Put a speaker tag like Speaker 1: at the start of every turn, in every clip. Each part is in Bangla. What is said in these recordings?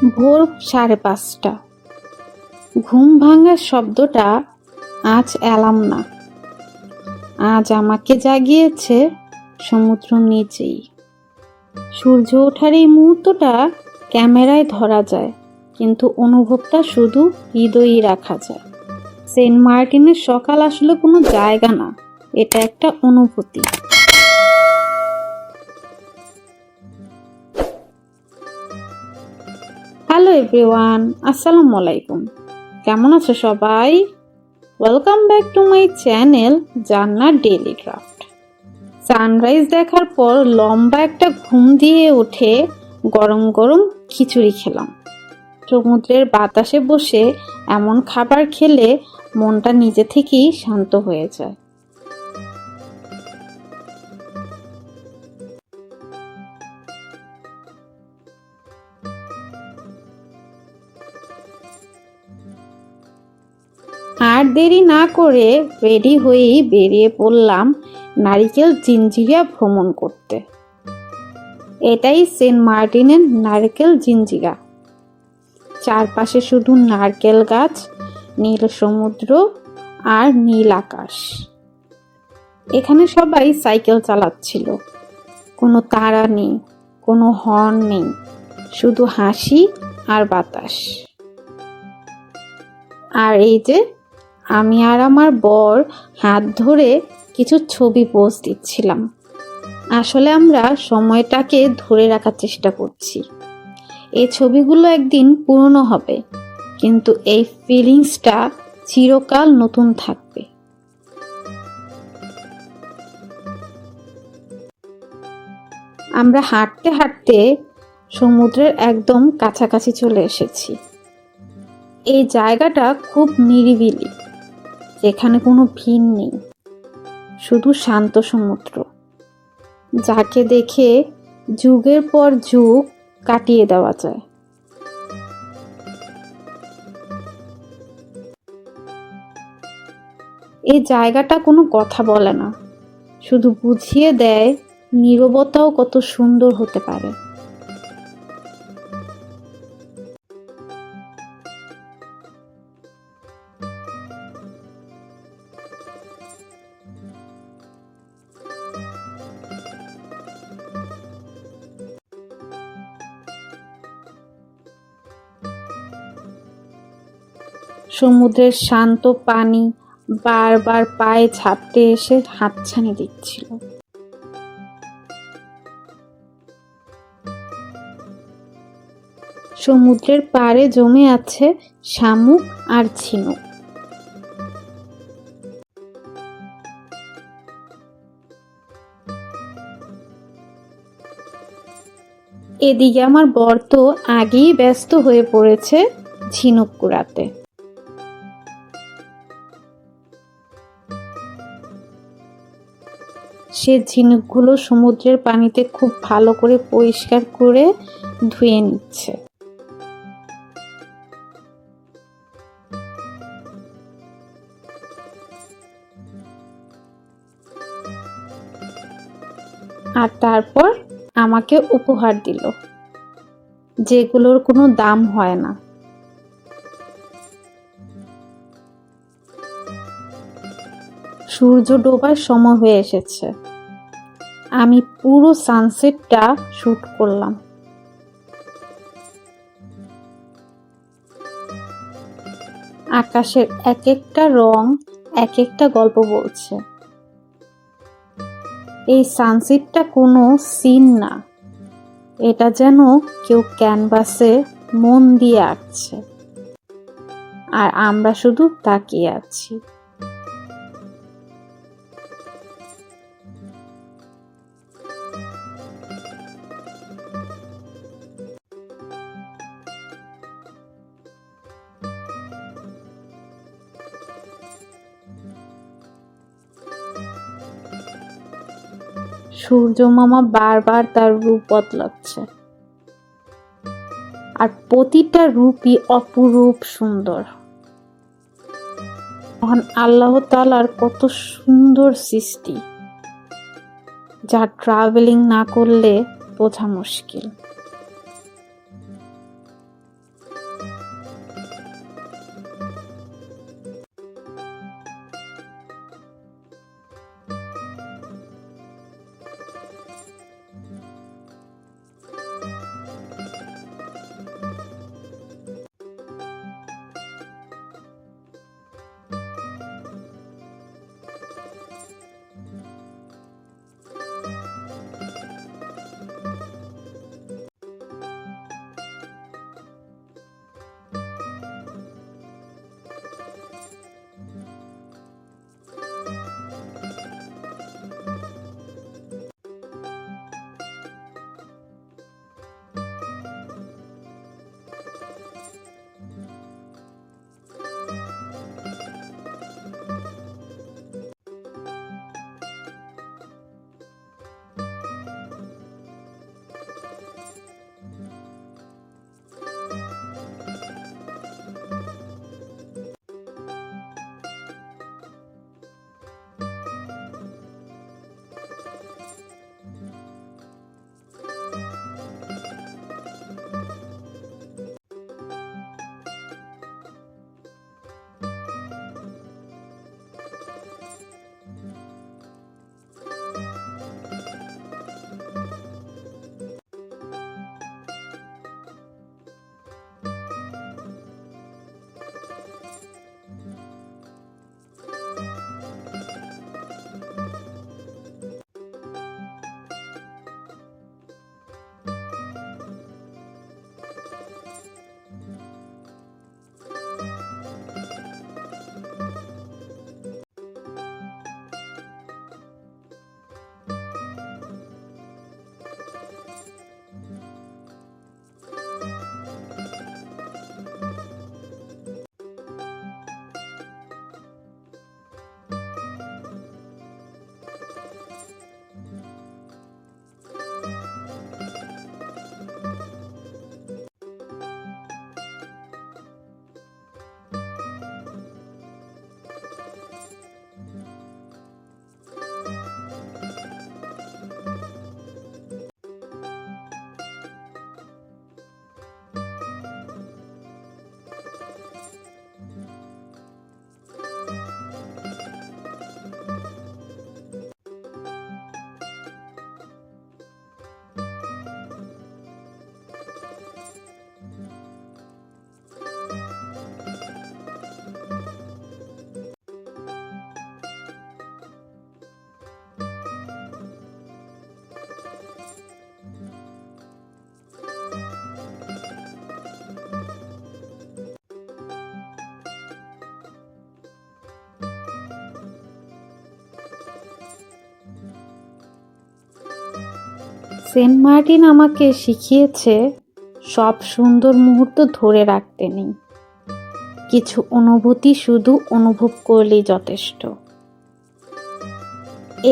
Speaker 1: ভোর 5:30। ঘুম ভাঙার শব্দটা আজ এলাম না, আজ আমাকে জাগিয়েছে সমুদ্র নিজেই। সূর্য ওঠার এই মুহূর্তটা ক্যামেরায় ধরা যায়, কিন্তু অনুভবটা শুধু হৃদয়েই রাখা যায়। সেন্ট মার্টিনের সকাল আসলে কোনো জায়গা না, এটা একটা অনুভূতি। হ্যালো এভরিওয়ান, আসসালামু আলাইকুম। কেমন আছো সবাই? Welcome back to my channel জান্নাত ডেইলি ক্রাফট। সানরাইজ দেখার পর লম্বা একটা ঘুম দিয়ে উঠে গরম গরম খিচুড়ি খেলাম। সমুদ্রের বাতাসে বসে এমন খাবার খেলে মনটা নিজে থেকেই শান্ত হয়ে যায়। আর দেরি না করে রেডি হয়েই বেরিয়ে পড়লাম নারিকেল জিঞ্জিরা ভ্রমণ করতে। এটাই সেন্ট মার্টিনের নারকেল জিঞ্জিরা। চারপাশে শুধু নারকেল গাছ, নীল সমুদ্র আর নীল আকাশ। এখানে সবাই সাইকেল চালাচ্ছিল, কোনো তাড়া নেই, কোনো হর্ন নেই, শুধু হাসি আর বাতাস। আর এই যে আমি আর আমার বর হাত ধরে কিছু ছবি পোস্ট দিচ্ছিলাম। আসলে আমরা সময়টাকে ধরে রাখার চেষ্টা করছি। এই ছবিগুলো একদিন পুরনো হবে, কিন্তু এই ফিলিংসটা চিরকাল নতুন থাকবে। আমরা হাঁটতে হাঁটতে সমুদ্রের একদম কাছাকাছি চলে এসেছি। এই জায়গাটা খুব নিরিবিলি, যেখানে কোনো ভিড় নেই, শুধু শান্ত সমুদ্র, যাকে দেখে যুগের পর যুগ কাটিয়ে দেওয়া যায়। এই জায়গাটা কোনো কথা বলে না, শুধু বুঝিয়ে দেয় নীরবতাও কত সুন্দর হতে পারে। সমুদ্রের শান্ত পানি বারবার পায়ে ঝাপটে এসে হাতছানি দিচ্ছিল। সমুদ্রের পাড়ে জমে আছে শামুক আর ঝিনুক। এদিকে আমার বর তো আগেই ব্যস্ত হয়ে পড়েছে ঝিনুক কুড়াতে। সে ঝিনুকগুলো সমুদ্রের পানিতে খুব ভালো করে পরিষ্কার করে ধুয়ে নিচ্ছে। আর তারপর আমাকে উপহার দিল, যেগুলোর কোনো দাম হয় না। সূর্য ডোবার সময় হয়ে এসেছে। আমি পুরো সানসেটটা শুট করলাম। আকাশের এক একটা রং এক একটা গল্প বলছে। এই সানসেটটা কোনো সিন না, এটা যেন কেউ ক্যানভাসে মন দিয়ে আঁকছে, আর আমরা শুধু তাকিয়ে আছি। সূর্য মামা বারবার তার রূপ বদলাচ্ছে, আর প্রতিটা রূপই অপরূপ সুন্দর। মহান আল্লাহ তাআলার কত সুন্দর সৃষ্টি, যা ট্রাভেলিং না করলে বোঝা মুশকিল। সেন্ট মার্টিন আমাকে শিখিয়েছে সব সুন্দর মুহূর্ত ধরে রাখতে নেই, কিছু অনুভূতি শুধু অনুভব করলেই যথেষ্ট।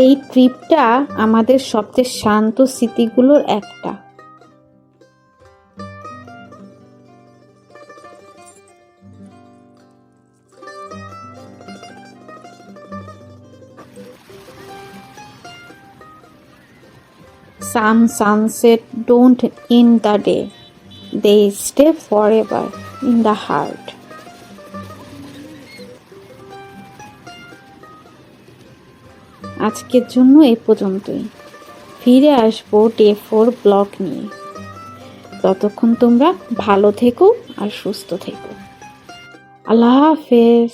Speaker 1: এই ট্রিপটা আমাদের সবচেয়ে শান্ত স্মৃতিগুলোর একটা। Some sunset don't end the day, they stay forever in the heart. আজকের জন্য এই পর্যন্তই। ফিরে আসবো ডে 4 ব্লগ নিয়ে। ততক্ষণ তোমরা ভালো থেকো আর সুস্থ থেকো। আল্লাহ হাফেজ।